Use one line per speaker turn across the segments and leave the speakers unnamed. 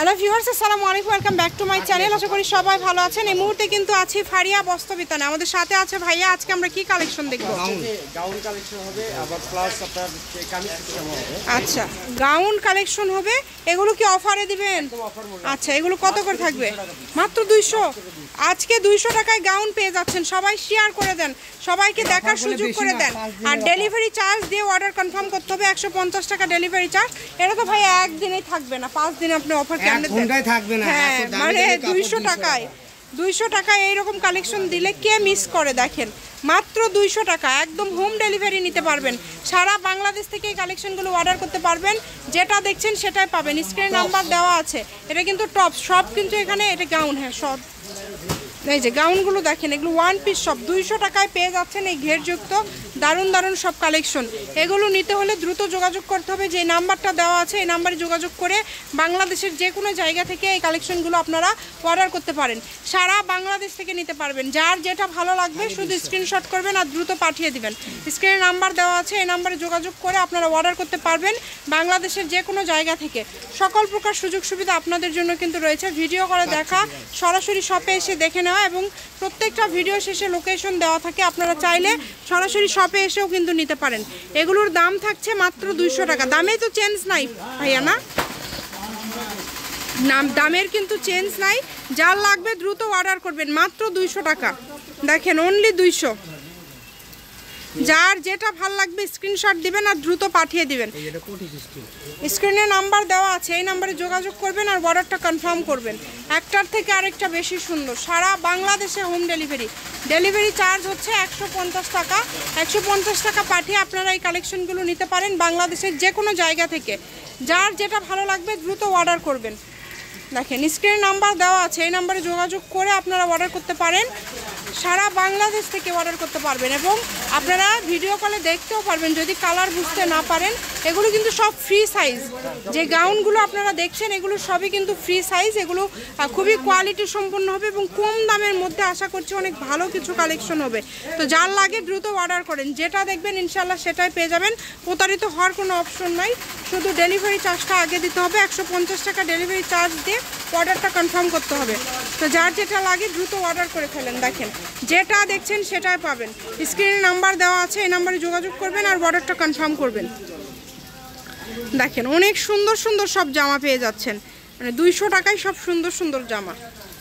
Hello viewers, আসসালামু আলাইকুম, welcome back to my channel. আশা করি সবাই ভালো আছেন। এই মুহূর্তে কিন্তু আছি ফারিয়া বস্ত্রবিতানে। আমাদের সাথে আছে ভাইয়া। আজকে আমরা কি কালেকশন দেখব?
গাউন কালেকশন হবে, আবার প্লাস আপনার কামিজ জামা হবে।
আচ্ছা, গাউন কালেকশন হবে। এগুলো কি অফারে দিবেন? আচ্ছা, এগুলো কত করে থাকবে? মাত্র 200। আজকে 200 টাকায় গাউন পেয়ে যাচ্ছেন। সবাই শেয়ার করে দেন, সবাইকে দেখার সুযোগ করে দেন। আর ডেলিভারি চার্জ দিয়ে অর্ডার কনফার্ম করতে হবে। 150 টাকা ডেলিভারি চার্জ। এটা তো ভাই একদিনেই থাকবে না, 5 দিন আপনি অফার কেমনে দেন?
থাকবে না।
হ্যাঁ, মানে 200 টাকায় এইরকম কালেকশন দিলে কে মিস করে? দেখেন, মাত্র 200 টাকা, একদম হোম ডেলিভারি নিতে পারবেন। সারা বাংলাদেশ থেকে এই কালেকশনগুলো অর্ডার করতে পারবেন। যেটা দেখছেন সেটাই পাবেন। স্ক্রিনে নাম্বার দেওয়া আছে। এটা কিন্তু টপ সব, কিন্তু এখানে এটা গাউন। হ্যাঁ, সব এই যে গাউনগুলো দেখেন, এগুলো ওয়ান পিস সব 200 টাকায় পেয়ে যাচ্ছেন। এই ঘেরযুক্ত দারুণ দারুণ সব কালেকশন। এগুলো নিতে হলে দ্রুত যোগাযোগ করতে হবে। যে নাম্বারটা দেওয়া আছে এই নাম্বারে যোগাযোগ করে বাংলাদেশের যে কোনো জায়গা থেকে এই কালেকশনগুলো আপনারা অর্ডার করতে পারেন। সারা বাংলাদেশ থেকে নিতে পারবেন। যার যেটা ভালো লাগবে শুধু স্ক্রিনশট করবেন আর দ্রুত পাঠিয়ে দিবেন। স্ক্রিনে নাম্বার দেওয়া আছে, এই নাম্বারে যোগাযোগ করে আপনারা অর্ডার করতে পারবেন বাংলাদেশের যে কোনো জায়গা থেকে। সকল প্রকার সুযোগ সুবিধা আপনাদের জন্য কিন্তু রয়েছে। ভিডিও করে দেখা, সরাসরি শপে এসে দেখে নেওয়া এবং প্রত্যেকটা ভিডিও শেষে লোকেশন দেওয়া থাকে। আপনারা চাইলে সরাসরি শপে এসেও কিন্তু নিতে পারেন। এগুলোর দাম থাকছে মাত্র 200 টাকা। দামে তো চেঞ্জ নাই ভাইয়া, না দামের কিন্তু চেঞ্জ নাই। যার লাগবে দ্রুত অর্ডার করবেন। মাত্র 200 টাকা। দেখেন, অনলি 200। যার যেটা ভাল লাগবে স্ক্রিনশট দিবেন আর দ্রুত পাঠিয়ে দিবেন। স্ক্রিনে নাম্বার দেওয়া আছে, এই নাম্বারে যোগাযোগ করবেন আর অর্ডারটা কনফার্ম করবেন। একটার থেকে আরেকটা বেশি সুন্দর। সারা বাংলাদেশে হোম ডেলিভারি। ডেলিভারি চার্জ হচ্ছে 150 টাকা। 150 টাকা পাঠিয়ে আপনারা এই কালেকশনগুলো নিতে পারেন বাংলাদেশের যে কোনো জায়গা থেকে। যার যেটা ভালো লাগবে দ্রুত অর্ডার করবেন। দেখেন, স্ক্রিনে নাম্বার দেওয়া আছে, এই নাম্বারে যোগাযোগ করে আপনারা অর্ডার করতে পারেন। সারা বাংলাদেশ থেকে অর্ডার করতে পারবেন এবং আপনারা ভিডিও কলে দেখতেও পারবেন যদি কালার বুঝতে না পারেন। এগুলো কিন্তু সব ফ্রি সাইজ। যে গাউনগুলো আপনারা দেখছেন এগুলো সবই কিন্তু ফ্রি সাইজ। এগুলো খুবই কোয়ালিটি সম্পন্ন হবে এবং কম দামের মধ্যে আশা করছি অনেক ভালো কিছু কালেকশন হবে। তো যার লাগে দ্রুত অর্ডার করেন। যেটা দেখবেন ইনশাল্লাহ সেটাই পেয়ে যাবেন। প্রতারিত হওয়ার কোনো অপশন নাই। শুধু ডেলিভারি চার্জটা আগে দিতে হবে। 150 টাকা ডেলিভারি চার্জ দিয়ে অর্ডারটা কনফার্ম করতে হবে। তো যার যেটা লাগে দ্রুত অর্ডার করে ফেলেন। দেখেন, যেটা দেখছেন সেটাই পাবেন। স্ক্রিনে নাম্বার দেওয়া আছে, এই নাম্বারে যোগাযোগ করবেন আর অর্ডারটা কনফার্ম করবেন। দেখেন, অনেক সুন্দর সুন্দর সব জামা পেয়ে যাচ্ছেন। মানে 200 টাকায় সব সুন্দর সুন্দর জামা।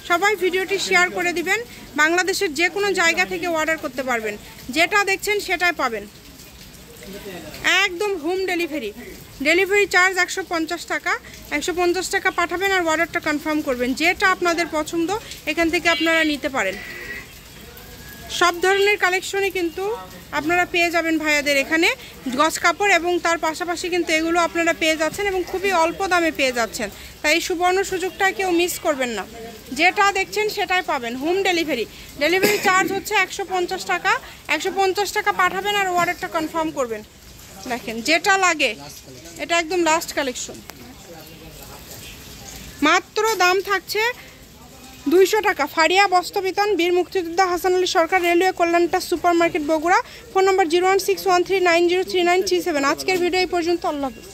সবাই ভিডিওটি শেয়ার করে দিবেন। বাংলাদেশের যে কোনো জায়গা থেকে অর্ডার করতে পারবেন। যেটা দেখছেন সেটাই পাবেন। একদম হোম ডেলিভারি। ডেলিভারি চার্জ 150 টাকা। 150 টাকা পাঠাবেন আর অর্ডারটা কনফার্ম করবেন। যেটা আপনাদের পছন্দ এখান থেকে আপনারা নিতে পারেন। সব ধরনের কালেকশনই কিন্তু আপনারা পেয়ে যাবেন ভাইয়াদের এখানে। গজ কাপড় এবং তার পাশাপাশি কিন্তু এগুলো আপনারা পেয়ে যাচ্ছেন এবং খুবই অল্প দামে পেয়ে যাচ্ছেন। তাই এই সুবর্ণ সুযোগটা কেউ মিস করবেন না। যেটা দেখছেন সেটাই পাবেন। Home delivery. ডেলিভারি চার্জ হচ্ছে 150 টাকা। 150 টাকা পাঠাবেন আর অর্ডারটা কনফার্ম করবেন। দেখেন, যেটা লাগে এটা একদম লাস্ট কালেকশন। মাত্র দাম থাকছে 200 টাকা। ফারিয়া বস্ত্রবিতান, বীর মুক্তিযোদ্ধা হাসান আলী সরকার, রেলওয়ে কল্যাণটা super market, Bogura. Phone number 01613903937। আজকের ভিডিও এই পর্যন্ত। আল্লাহ হাফেজ।